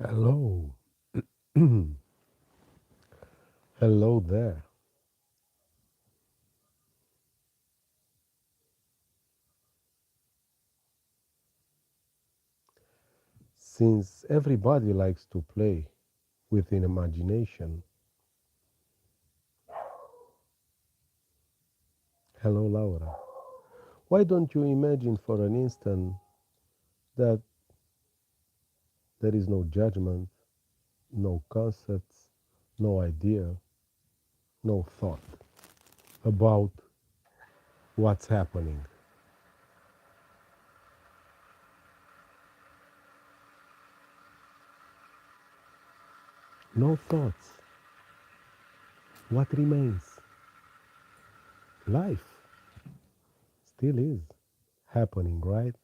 Hello. Hello there. Since everybody likes to play with an imagination, hello, Laura. Why don't you imagine for an instant that there is no judgment, no concepts, no idea, no thought about what's happening? No thoughts. What remains? Life still is happening, right?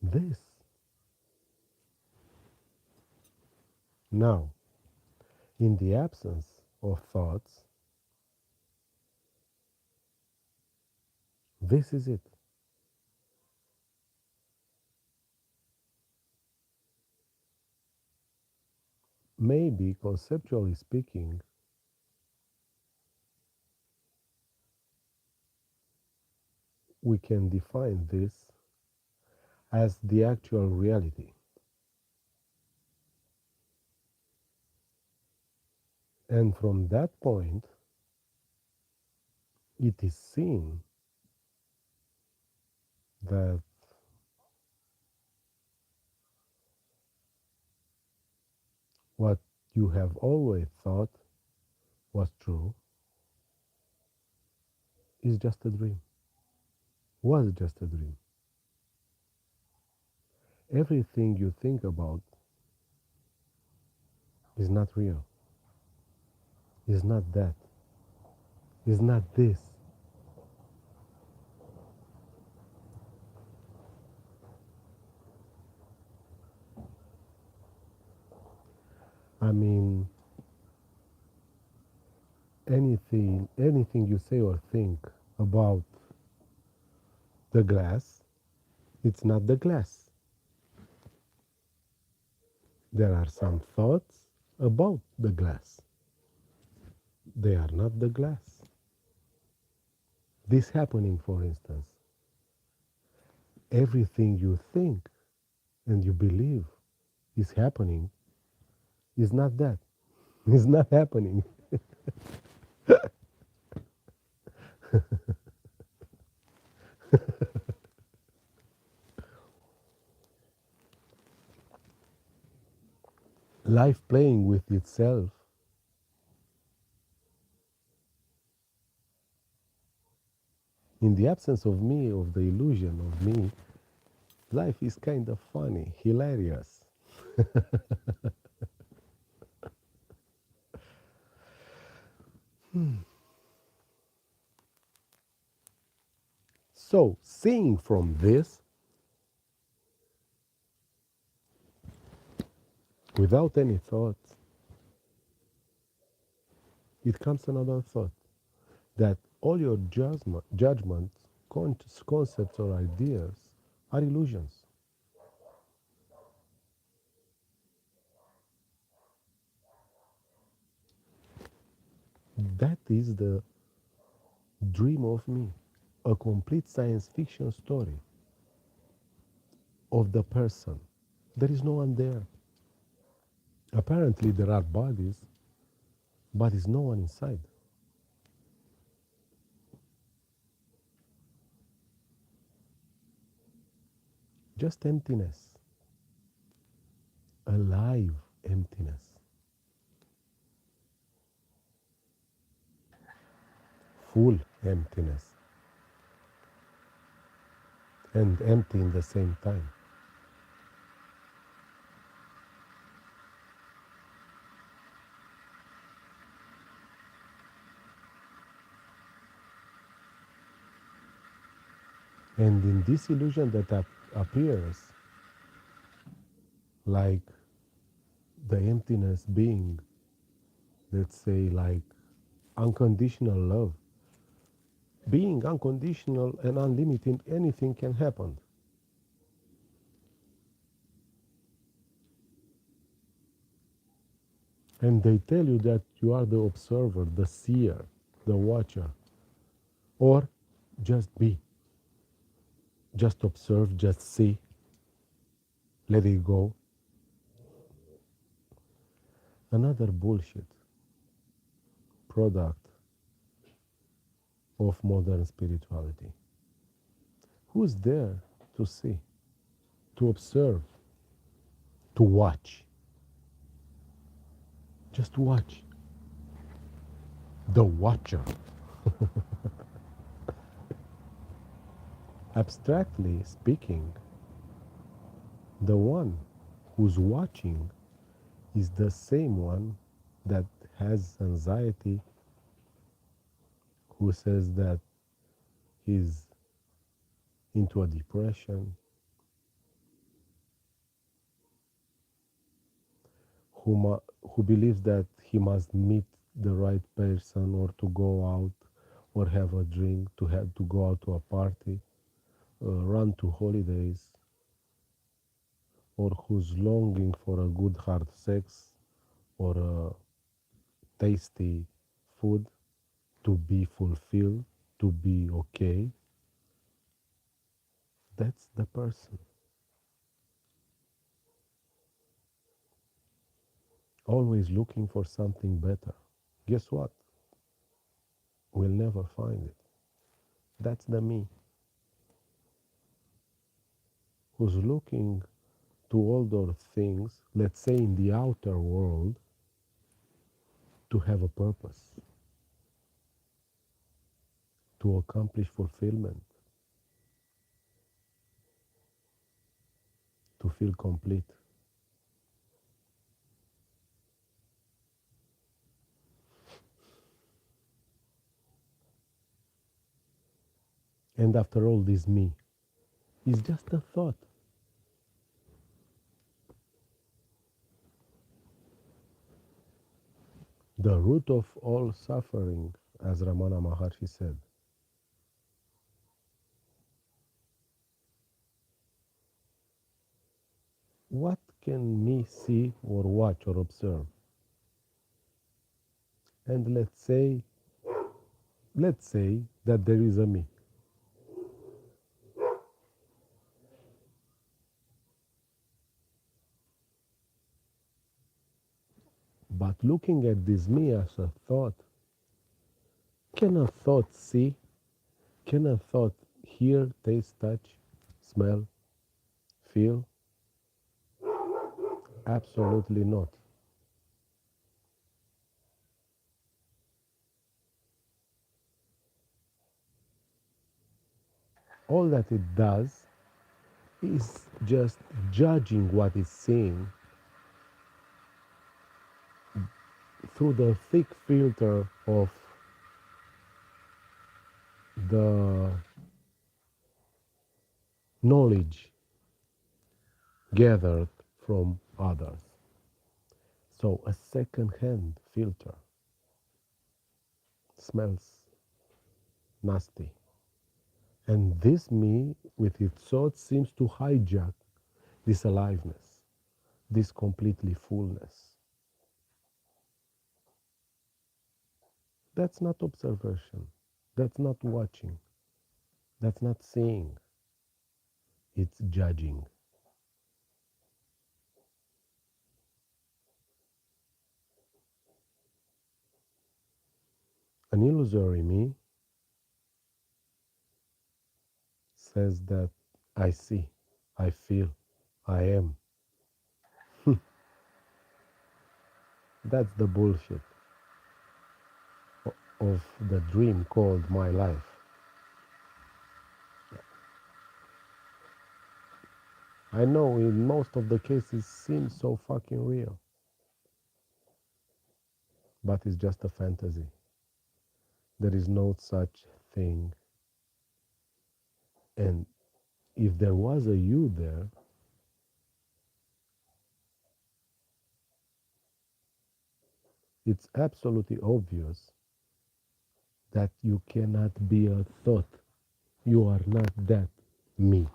This. Now, in the absence of thoughts, this is it. Maybe, conceptually speaking, we can define this as the actual reality. And from that point, it is seen that what you have always thought was true is just a dream, was just a dream. Everything you think about is not real, is not that, is not this. I mean, anything you say or think about the glass, it's not the glass. There are some thoughts about the glass. They are not the glass. This happening, for instance, everything you think and you believe is happening is not that. It's not happening. Life playing with itself, in the absence of me, of the illusion of me, life is kind of funny, hilarious. So, seeing from this, without any thoughts, it comes another thought that all your judgments, concepts, or ideas are illusions. That is the dream of me, a complete science fiction story of the person. There is no one there. Apparently, there are bodies, but is no one inside. Just emptiness, alive emptiness, full emptiness, and empty in the same time. And in this illusion that appears like the emptiness being, let's say, like unconditional love, being unconditional and unlimited, anything can happen. And they tell you that you are the observer, the seer, the watcher, or just be, just observe, just see, let it go. Another bullshit product of modern spirituality. Who's there to see, to observe, to watch? Just watch. The watcher. Abstractly speaking, the one who's watching is the same one that has anxiety, who says that he's into a depression, who believes that he must meet the right person or to go out or have a drink, to have to go out to a party, run to holidays, or who's longing for a good hard sex or a tasty food to be fulfilled, to be okay. That's the person. Always looking for something better. Guess what? We'll never find it. That's the me who's looking to all those things, let's say in the outer world, to have a purpose, to accomplish fulfillment, to feel complete. And after all, this me is just a thought. The root of all suffering, as Ramana Maharshi said. What can me see or watch or observe? And let's say that there is a me. But looking at this me as a thought, can a thought see? Can a thought hear, taste, touch, smell, feel? Absolutely not. All that it does is just judging what it's seeing through the thick filter of the knowledge gathered from others. So a second-hand filter smells nasty. And this me, with its thoughts, seems to hijack this aliveness, this completely fullness. That's not observation. That's not watching. That's not seeing. It's judging. An illusory me says that I see, I feel, I am. That's the bullshit of the dream called my life. I know in most of the cases seems so fucking real, but it's just a fantasy. There is no such thing. And if there was a you there, it's absolutely obvious that you cannot be a thought. You are not that me.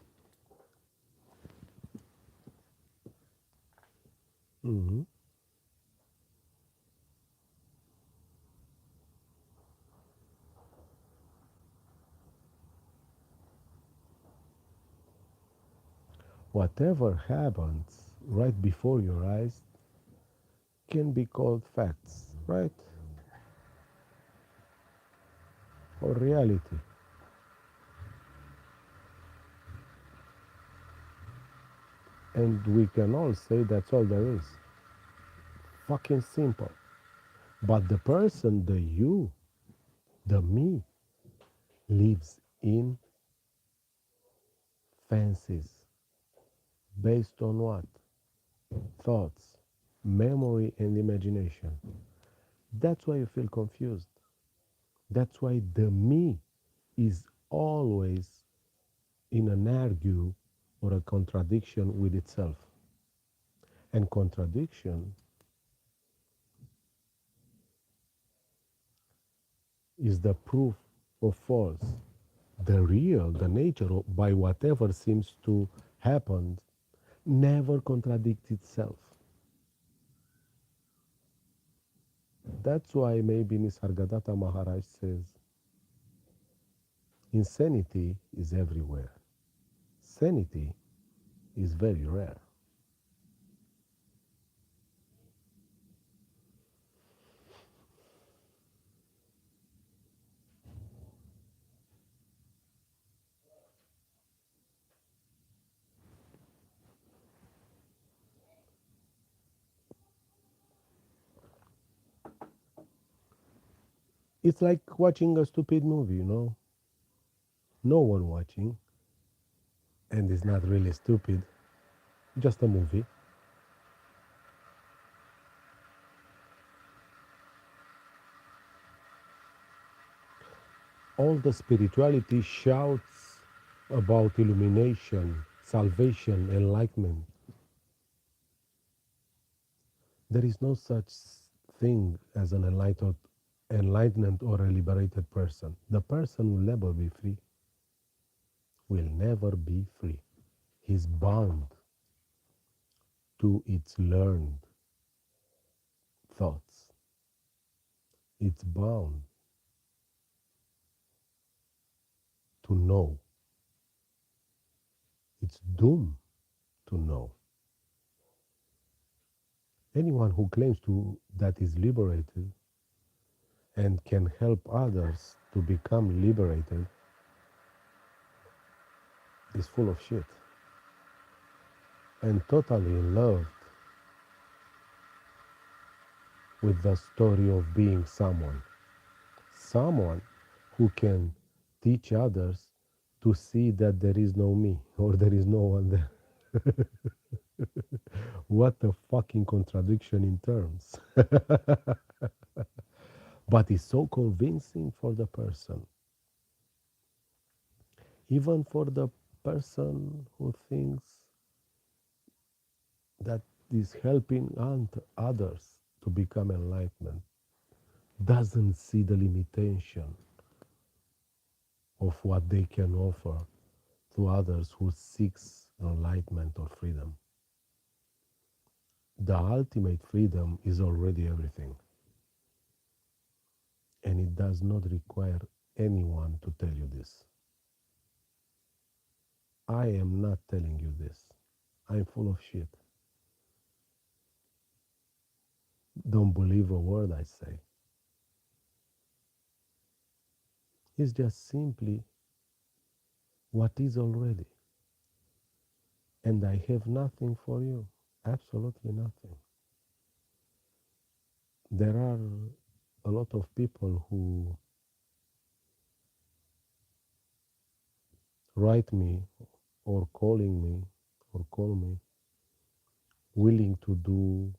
Mhm. Whatever happens right before your eyes can be called facts, right? Or reality. And we can all say that's all there is. Fucking simple. But the person, the you, the me, lives in fancies. Based on what? Thoughts, memory, and imagination. That's why you feel confused. That's why the me is always in an argue or a contradiction with itself. And contradiction is the proof of false. The real, the nature of by whatever seems to happen, never contradicts itself. That's why maybe Nisargadatta Maharaj says insanity is everywhere. Sanity is very rare. It's like watching a stupid movie, you know? No one watching, and it's not really stupid, just a movie. All the spirituality shouts about illumination, salvation, enlightenment. There is no such thing as an enlightened or a liberated person. The person will never be free, will never be free. He's bound to its learned thoughts. It's bound to know. It's doomed to know. Anyone who claims to that is liberated and can help others to become liberated is full of shit and totally in love with the story of being someone who can teach others to see that there is no me or there is no one there. What a fucking contradiction in terms. But it's so convincing for the person, even for the person who thinks that is helping others to become enlightenment, doesn't see the limitation of what they can offer to others who seeks enlightenment or freedom. The ultimate freedom is already everything, and it does not require anyone to tell you this. I am not telling you this. I'm full of shit. Don't believe a word I say. It's just simply what is already. And I have nothing for you. Absolutely nothing. There are a lot of people who write me or calling me or call me willing to do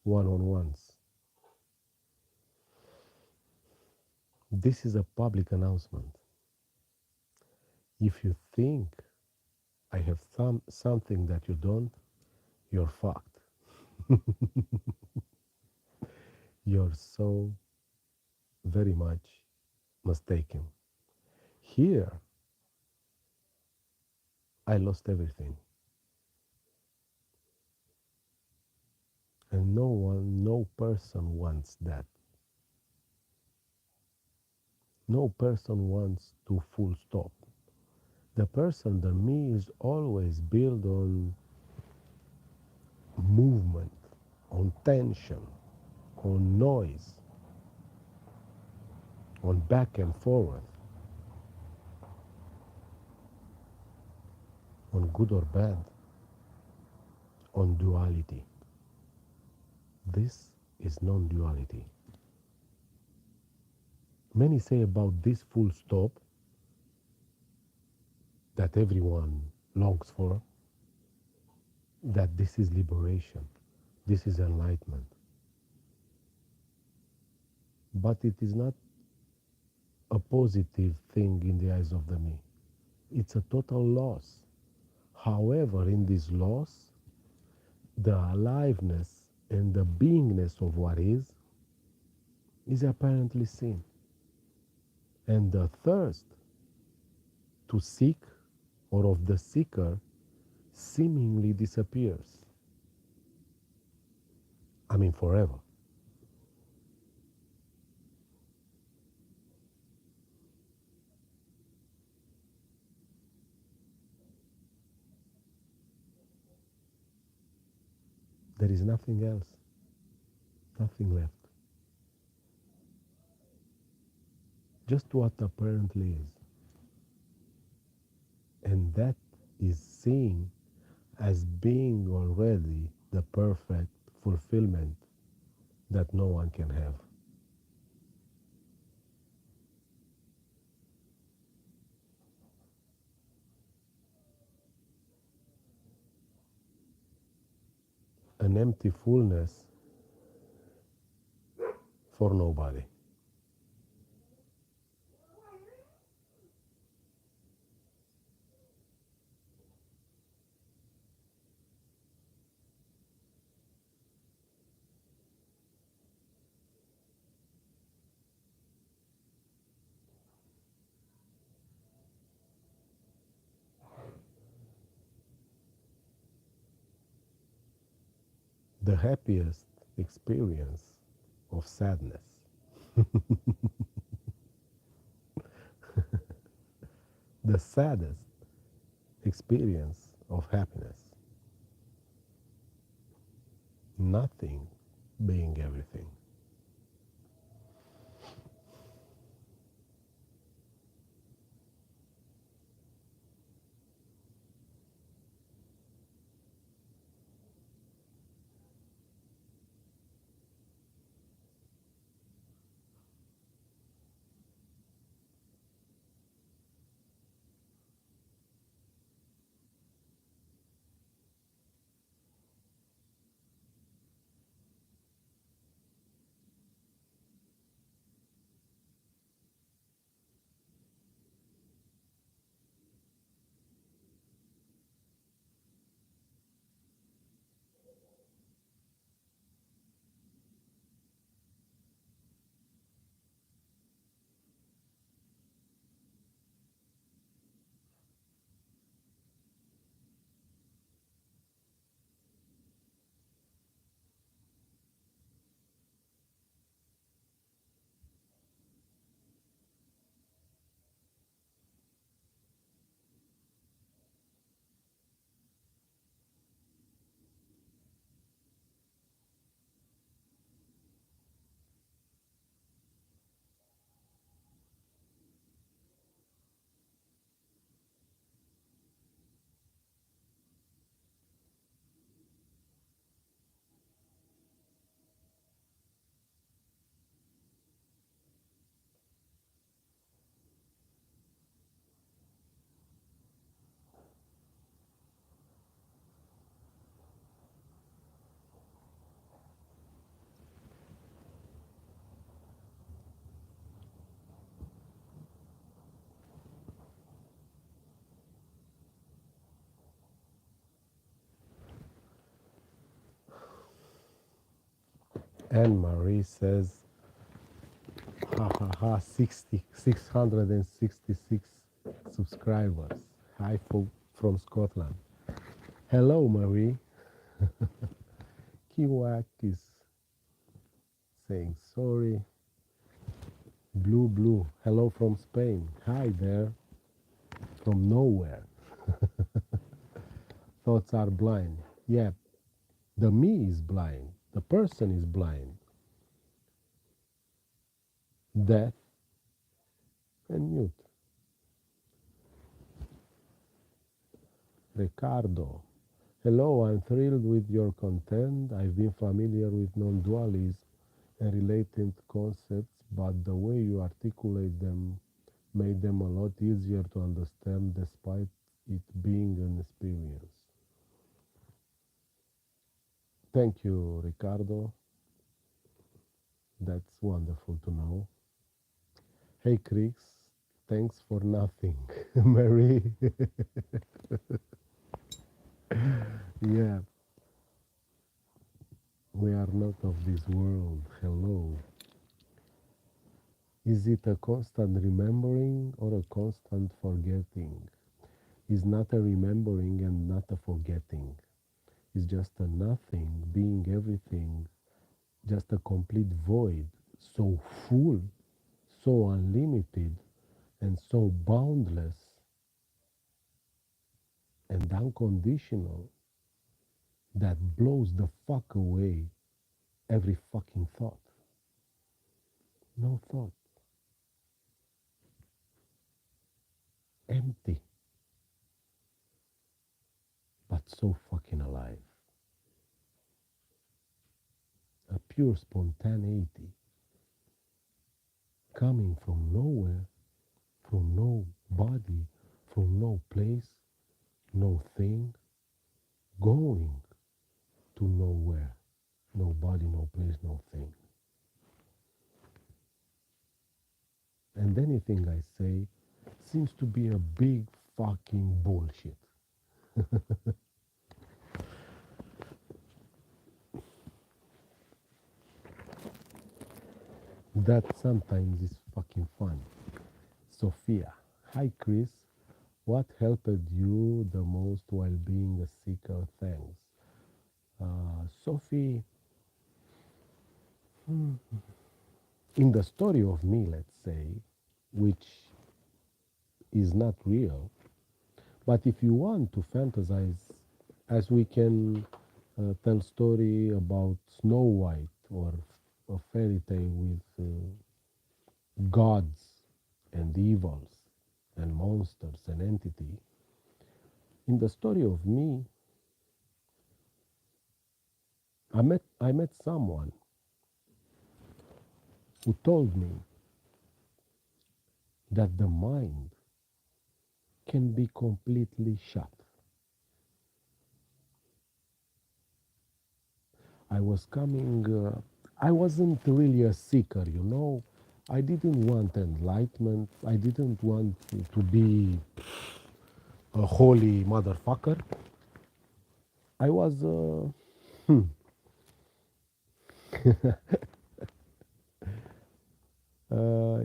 one-on-ones. This is a public announcement. If you think I have something that you don't, you're fucked. You're so very much mistaken. Here, I lost everything. And no person wants that. No person wants to full stop. The person, the me, is always built on movement, on tension, on noise, on back and forward, on good or bad, on duality. This is non-duality. Many say about this full stop that everyone longs for, that this is liberation, this is enlightenment. But it is not a positive thing in the eyes of the me. It's a total loss. However, in this loss, the aliveness and the beingness of what is apparently seen. And the thirst to seek or of the seeker seemingly disappears. I mean, forever. There is nothing else, nothing left. Just what apparently is. And that is seen as being already the perfect fulfillment that no one can have. An empty fullness for nobody. The happiest experience of sadness. The saddest experience of happiness. Nothing being everything. Anne Marie says, ha ha ha, 666 subscribers. Hi from Scotland. Hello, Marie. Kiwak is saying sorry. Blue, hello from Spain. Hi there from nowhere. Thoughts are blind. Yeah, the me is blind. The person is blind. Deaf and mute. Ricardo. Hello, I'm thrilled with your content. I've been familiar with non-dualism and related concepts, but the way you articulate them made them a lot easier to understand despite it being an experience. Thank you, Ricardo. That's wonderful to know. Hey, Chris, thanks for nothing. Mary, yeah, we are not of this world. Hello. Is it a constant remembering or a constant forgetting? Is not a remembering and not a forgetting. It's just a nothing being everything, just a complete void, so full, so unlimited, and so boundless and unconditional that blows the fuck away every fucking thought. No thought. Empty, but so fucking alive. A pure spontaneity coming from nowhere, from no body, from no place, no thing, going to nowhere. No body, no place, no thing. And anything I say seems to be a big fucking bullshit. That sometimes is fucking fun. Sophia. Hi, Chris. What helped you the most while being a seeker? Thanks. Sophie, in the story of me, let's say, which is not real, but if you want to fantasize, as we can tell story about Snow White or a fairy tale with gods and evils and monsters and entity. In the story of me, I met someone who told me that the mind can be completely shut. I was coming, I wasn't really a seeker, you know. I didn't want enlightenment. I didn't want to be a holy motherfucker. I was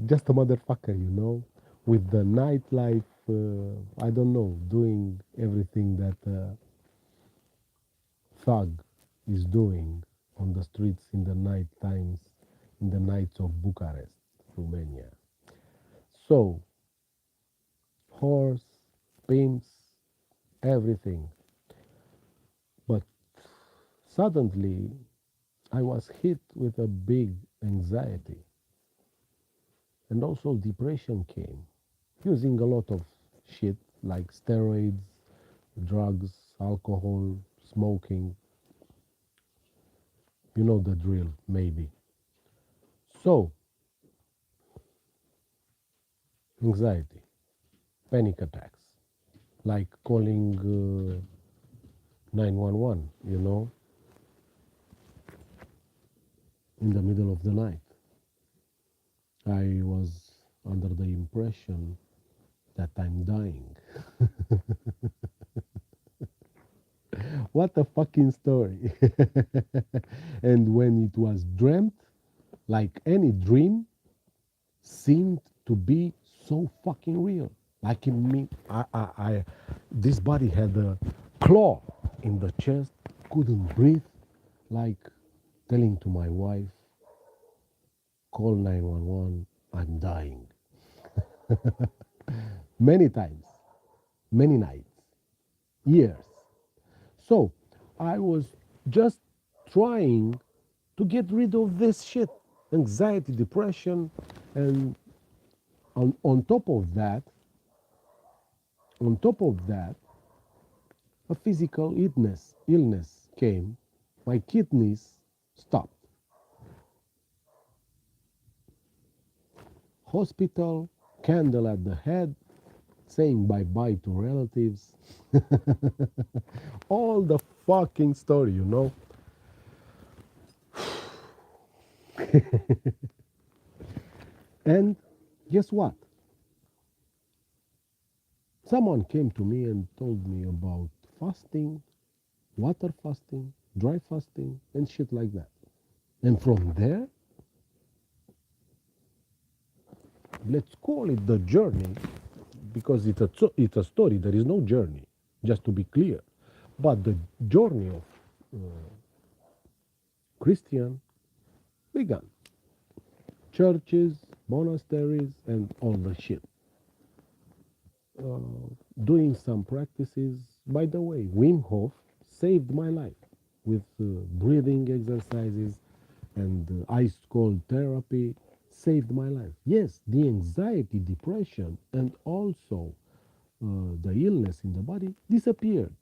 just a motherfucker, you know, with the nightlife, I don't know, doing everything that thug is doing on the streets in the night times, in the nights of Bucharest, Romania. So, horse, pimps, everything. But suddenly, I was hit with a big anxiety. And also, depression came, using a lot of shit like steroids, drugs, alcohol, smoking. You know the drill, maybe. So, anxiety, panic attacks, like calling 911, you know, in the middle of the night. I was under the impression that I'm dying. What a fucking story. And when it was dreamt, like any dream, seemed to be so fucking real. Like in me, this body had a claw in the chest, couldn't breathe, like telling to my wife, call 911, I'm dying. Many times. many nights, years. So I was just trying to get rid of this shit, anxiety, depression, and on top of that, on top of that, a physical illness came. My kidneys stopped. Hospital, candle at the head, saying bye-bye to relatives. All the fucking story, you know. And guess what? Someone came to me and told me about fasting, water fasting, dry fasting, and shit like that. And from there, let's call it the journey, because it's a story. There is no journey, just to be clear. But the journey of Christian began. Churches, monasteries, and all the shit. Doing some practices. By the way, Wim Hof saved my life with breathing exercises and ice cold therapy. Saved my life. Yes, the anxiety, depression, and also the illness in the body disappeared.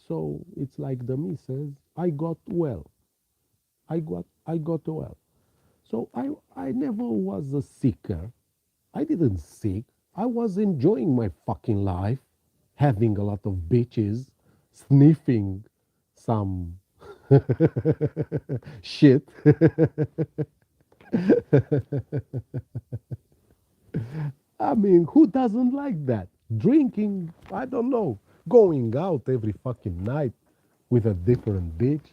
So it's like the me says, I got well. I got well. So I never was a seeker. I didn't seek. I was enjoying my fucking life, having a lot of bitches, sniffing some shit. I mean, who doesn't like that? Drinking, I don't know, going out every fucking night with a different bitch.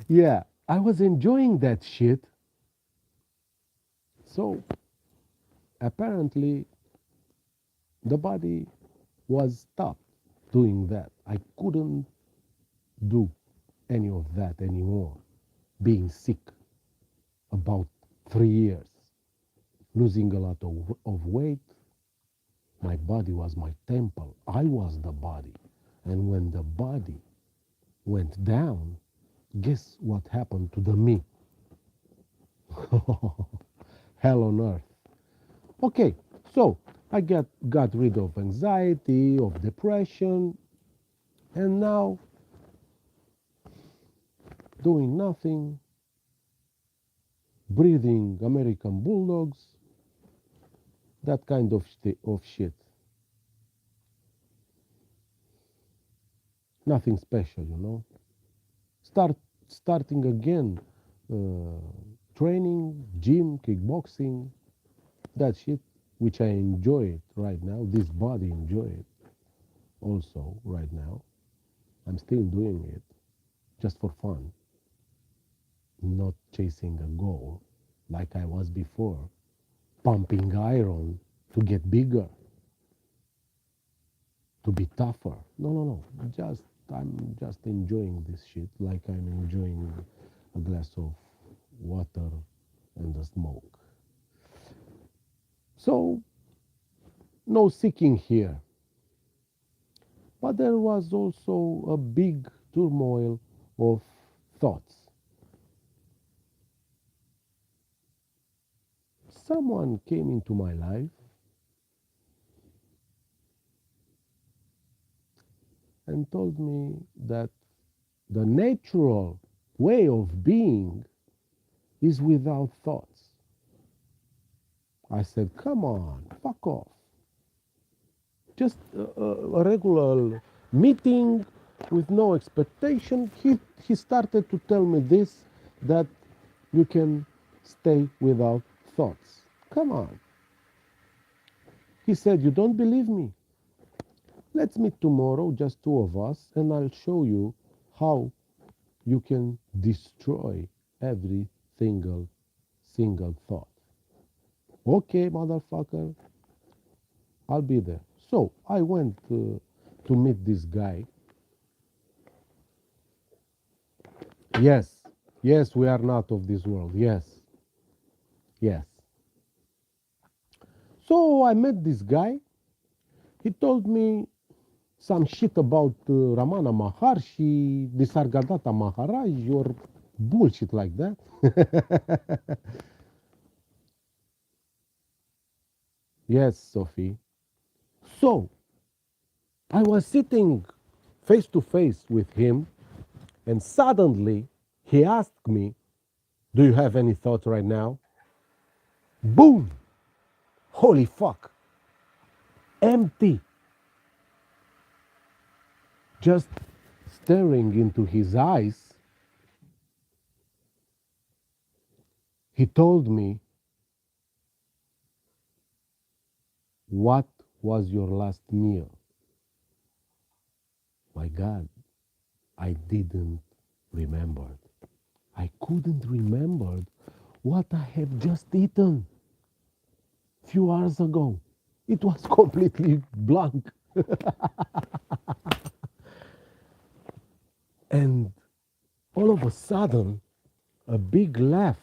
Yeah, I was enjoying that shit. So apparently the body was stopped doing that. I couldn't do any of that anymore. Being sick about 3 years, losing a lot of weight. My body was my temple. I was the body. And when the body went down, guess what happened to the me? Hell on earth. Okay, so I got rid of anxiety, of depression, and now doing nothing, breathing American bulldogs, that kind of shit. Nothing special, you know. Starting again, uh, training, gym, kickboxing, that shit, which I enjoy it right now. This body enjoy it also right now. I'm still doing it just for fun, not chasing a goal like I was before, pumping iron to get bigger, to be tougher. No, no, no. I'm just enjoying this shit like I'm enjoying a glass of water and a smoke. So no seeking here. But there was also a big turmoil of thoughts. Someone came into my life and told me that the natural way of being is without thoughts. I said, come on, fuck off. Just a regular meeting with no expectation. He started to tell me this, that you can stay without thoughts. Come on. He said, you don't believe me? Let's meet tomorrow, just two of us, and I'll show you how you can destroy every single thought. Okay, motherfucker, I'll be there. So I went to meet this guy. Yes, yes, we are not of this world. Yes, yes. So I met this guy. He told me some shit about Ramana Maharshi, Nisargadatta Maharaj, or bullshit like that. Yes, Sophie. So I was sitting face to face with him, and suddenly he asked me, "Do you have any thoughts right now?" Boom! Holy fuck! Empty. Just staring into his eyes, he told me, "What was your last meal?" My God, I didn't remember. I couldn't remember what I have just eaten few hours ago. It was completely blank. And all of a sudden, a big laugh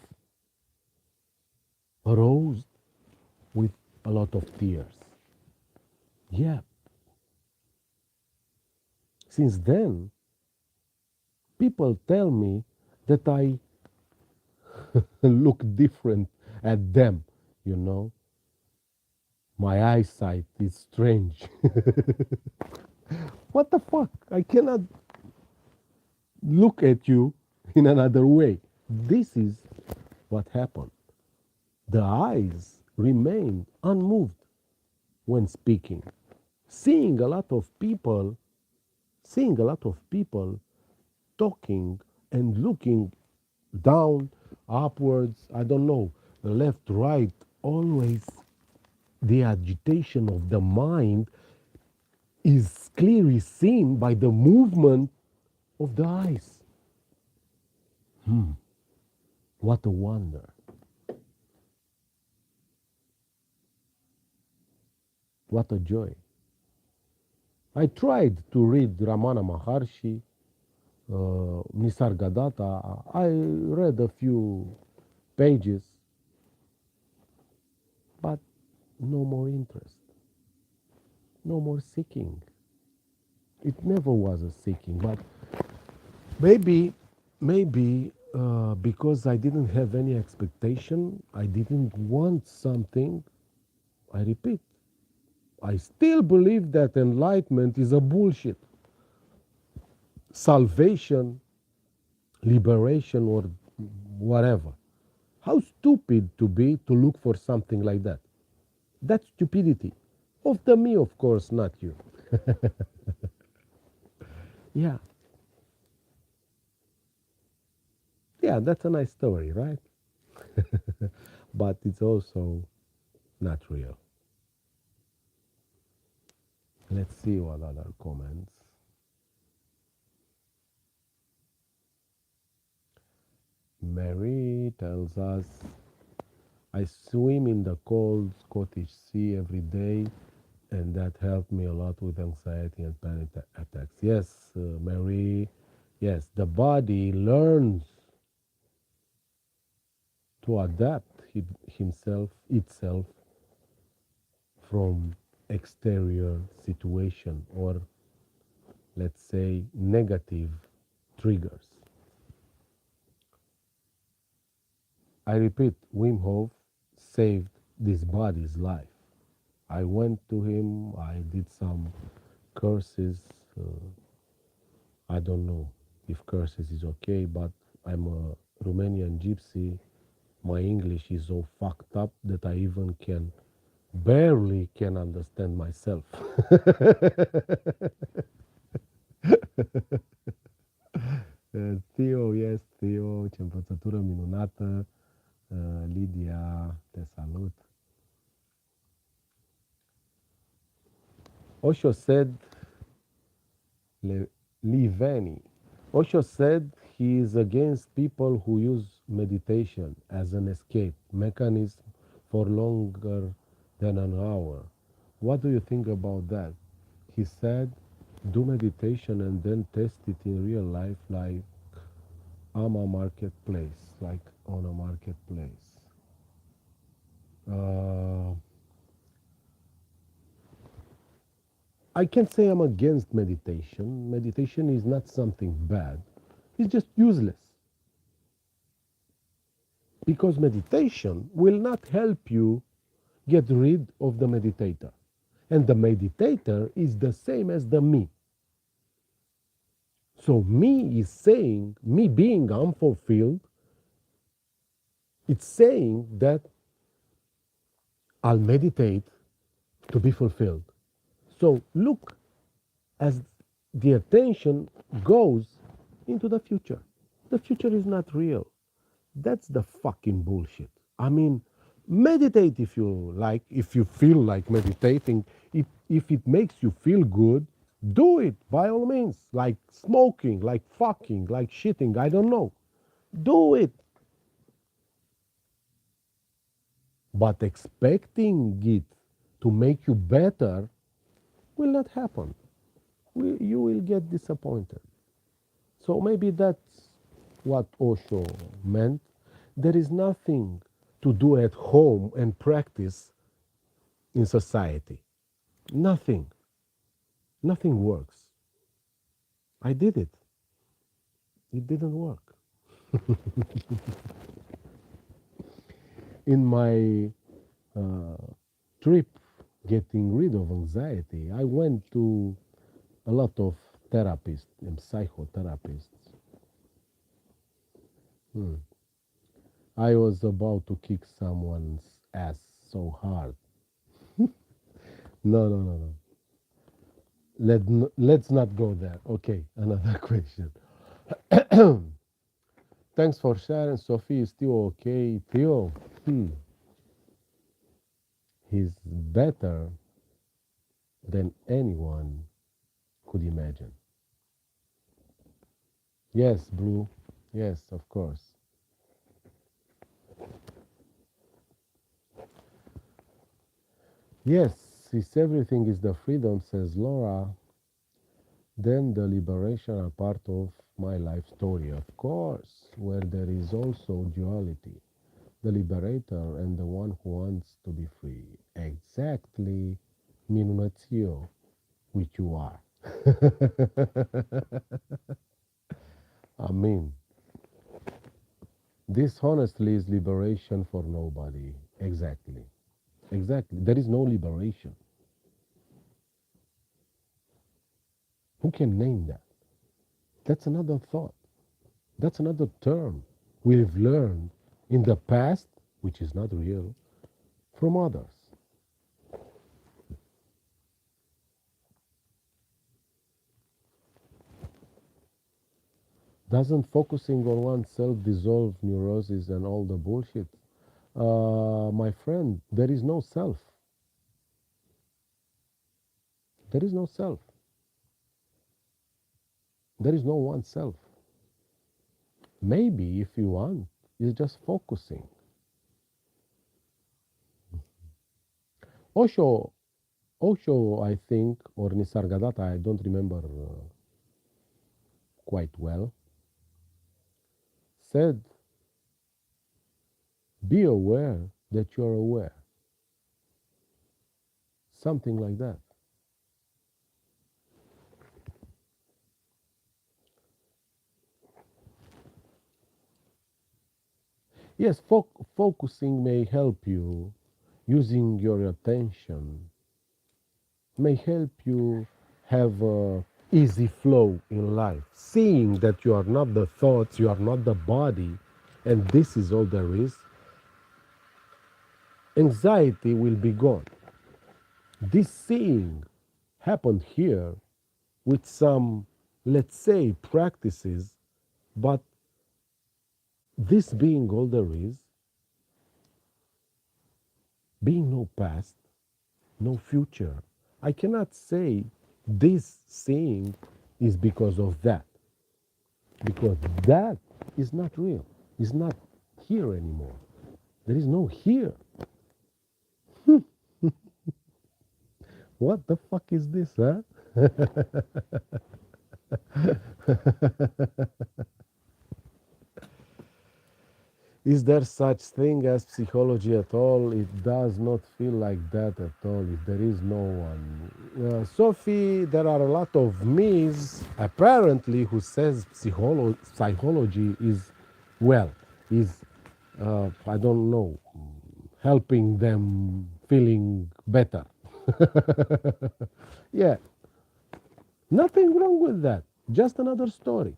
arose with a lot of tears. Yeah, since then, people tell me that I look different at them, you know. My eyesight is strange. What the fuck? I cannot look at you in another way. This is what happened. The eyes remained unmoved when speaking. Seeing a lot of people, seeing a lot of people talking and looking down, upwards, I don't know, left, right, always the agitation of the mind is clearly seen by the movement of the eyes. What a wonder. What a joy. I tried to read Ramana Maharshi, Nisargadatta. I read a few pages, but no more interest, no more seeking. It never was a seeking, but maybe because I didn't have any expectation, I didn't want something. I repeat, I still believe that enlightenment is a bullshit. Salvation, liberation, or whatever. How stupid to be to look for something like that. That's stupidity. Of the me, of course, not you. Yeah, yeah, that's a nice story, right? But it's also not real. Let's see what other comments. Mary tells us, I swim in the cold Scottish Sea every day, and that helped me a lot with anxiety and panic attacks. Yes, Mary, yes, the body learns to adapt itself from exterior situation, or let's say negative triggers. I repeat, Wim Hof saved this body's life. I went to him, I did some courses. I don't know if courses is okay, but I'm a Romanian gypsy. My English is so fucked up that I even can barely can understand myself. Theo, yes, Theo, ce învățătură minunată. Lidia, te salut. Osho said, Liveni. Osho said he is against people who use meditation as an escape mechanism for longer than an hour. What do you think about that? He said, do meditation and then test it in real life like on a marketplace, like on a marketplace. Uh, I can't say I'm against meditation. Meditation is not something bad. It's just useless because meditation will not help you get rid of the meditator. And the meditator is the same as the me. So me is saying, me being unfulfilled, it's saying that I'll meditate to be fulfilled. So look as the attention goes into the future. The future is not real. That's the fucking bullshit. I mean, meditate if you like, if you feel like meditating, if it makes you feel good, do it by all means. Like smoking, like fucking, like shitting, I don't know. Do it. But expecting it to make you better will not happen. You will get disappointed. So maybe that's what Osho meant. There is nothing to do at home and practice in society. Nothing. Nothing works. I did it. It didn't work. In my uh, trip getting rid of anxiety, I went to a lot of therapists and psychotherapists. Hmm. I was about to kick someone's ass so hard. No, no, no, no. Let's not go there. Okay, another question. Thanks for sharing. Sophie is still okay. Theo, he's better than anyone could imagine. Yes, Blue. Yes, of course. Yes, if everything is the freedom, says Laura, then the liberation are part of my life story, of course, where there is also duality, the liberator and the one who wants to be free. Exactly, minunazio, which you are. I mean, this honestly is liberation for nobody. Exactly. Exactly. There is no liberation. Who can name that? That's another thought. That's another term we've learned in the past, which is not real, from others. Doesn't focusing on oneself dissolve neurosis and all the bullshit? My friend, there is no self. There is no self. There is no one self. Maybe if you want, it's just focusing. Osho, Osho, I think, or Nisargadatta, I don't remember quite well, said, be aware that you're aware. Something like that. Yes, focusing may help you. Using your attention may help you have a easy flow in life. Seeing that you are not the thoughts, you are not the body, and this is all there is, anxiety will be gone. This seeing happened here with some, let's say, practices, but this being all there is, being no past, no future. I cannot say this seeing is because of that, because that is not real. It's not here anymore. There is no here. What the fuck is this, huh? Is there such thing as psychology at all? It does not feel like that at all. If there is no one. Sophie, there are a lot of me's apparently who says psychology is, well, is, I don't know, helping them feeling better. Yeah, nothing wrong with that. Just another story.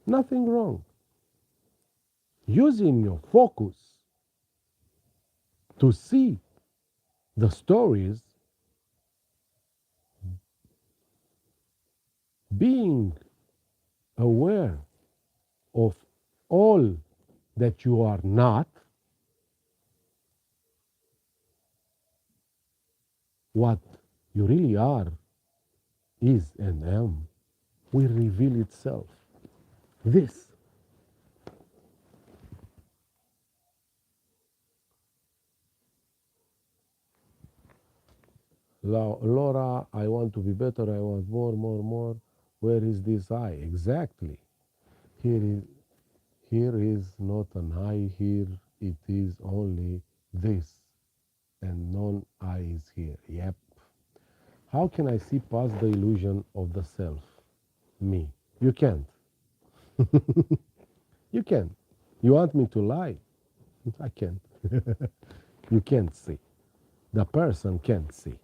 Nothing wrong. Using your focus to see the stories, being aware of all that you are not, what you really are, is and am, will reveal itself. This, Laura, I want to be better, I want more, more, more. Where is this I? Exactly. Here is, here is not an I, here it is only this, and non I is here. Yep. How can I see past the illusion of the self? Me. You can't. You can. You want me to lie? I can't. You can't see. The person can't see.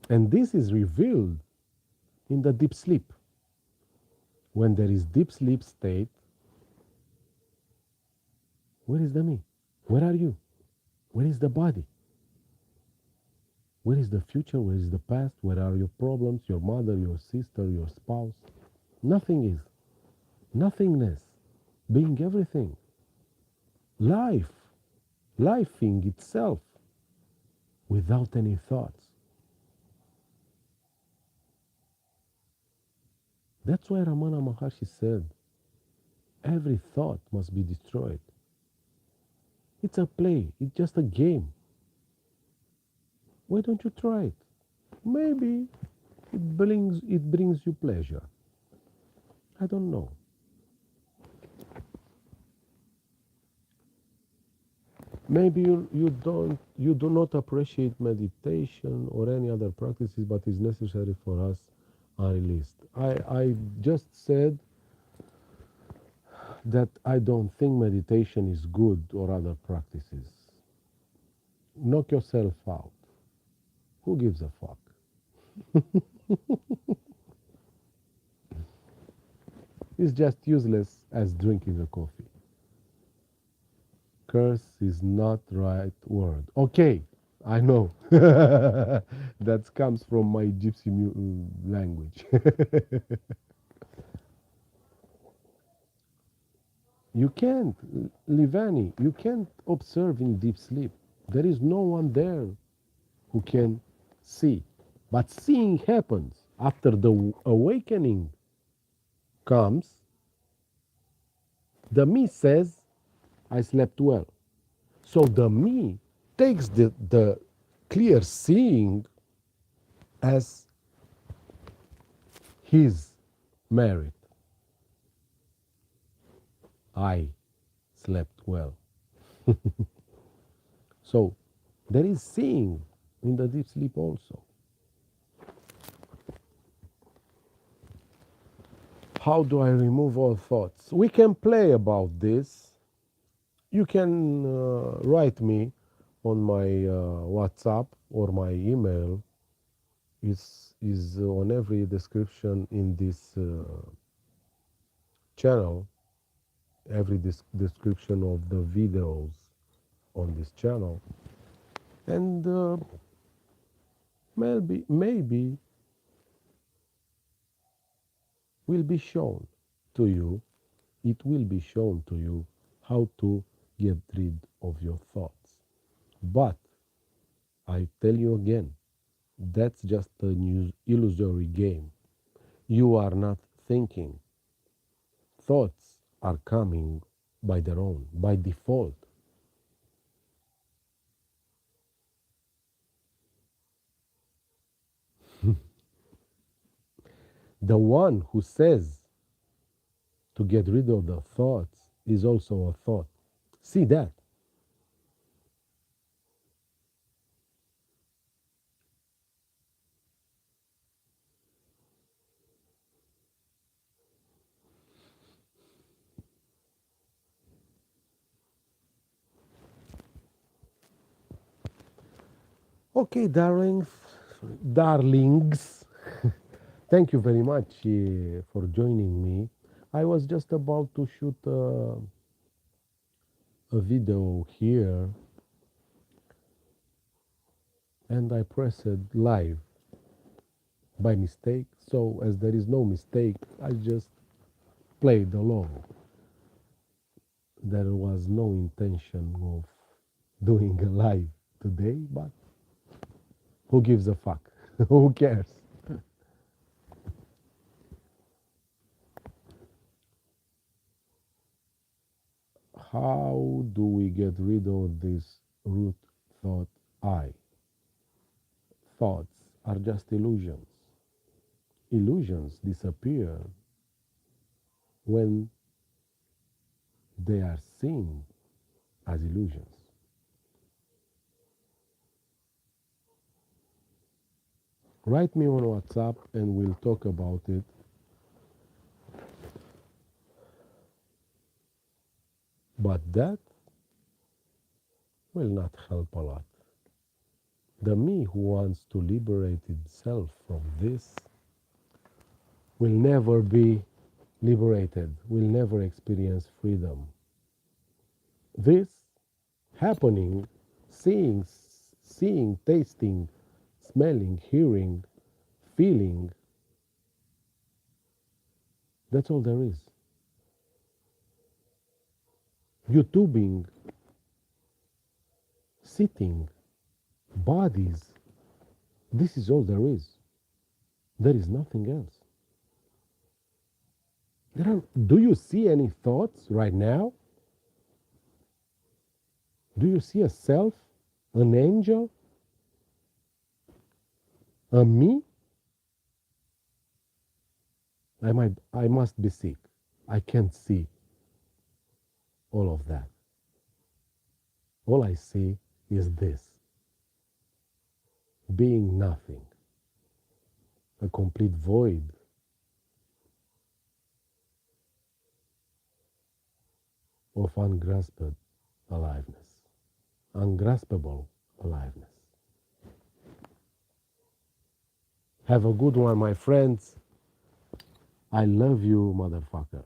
And this is revealed in the deep sleep. When there is deep sleep state, where is the me? Where are you? Where is the body? Where is the future? Where is the past? Where are your problems, your mother, your sister, your spouse? Nothing is. Nothingness. Being everything. Life. Lifing itself without any thoughts. That's why Ramana Maharshi said, every thought must be destroyed. It's a play, it's just a game. Why don't you try it? Maybe it brings you pleasure. I don't know. Maybe you do not appreciate meditation or any other practices, but it's necessary for us unreleased. I just said that I don't think meditation is good or other practices. Knock yourself out. Who gives a fuck? It's just useless as drinking a coffee. Curse is not right word. Okay, I know. That comes from my gypsy language. You can't, Livani, you can't observe in deep sleep. There is no one there who can see. But seeing happens after the awakening comes. The me says, I slept well. So the me takes the clear seeing as his merit. I slept well. So there is seeing in the deep sleep also. How do I remove all thoughts? We can play about this. You can write me on my WhatsApp or my email. Is on every description in this channel, every description of the videos on this channel, and maybe will be shown to you. It will be shown to you how to get rid of your thoughts. But I tell you again, that's just a new illusory game. You are not thinking. Thoughts are coming by their own, by default. The one who says to get rid of the thoughts is also a thought. See that. Okay, darlings, thank you very much for joining me. I was just about to shoot a video here and I pressed live by mistake. So, as there is no mistake, I just played along. There was no intention of doing a live today, but who gives a fuck? Who cares? How do we get rid of this root thought I? Thoughts are just illusions. Illusions disappear when they are seen as illusions. Write me on WhatsApp and we'll talk about it. But that will not help a lot. The me who wants to liberate itself from this will never be liberated, will never experience freedom. This happening, seeing, tasting, smelling, hearing, feeling, that's all there is. YouTubing, sitting, bodies, this is all there is. There is nothing else. Do you see any thoughts right now? Do you see a self, an angel, a me? I must be sick. I can't see all of that. All I see is this being nothing, a complete void of ungrasped aliveness, ungraspable aliveness. Have a good one, my friends. I love you, motherfuckers.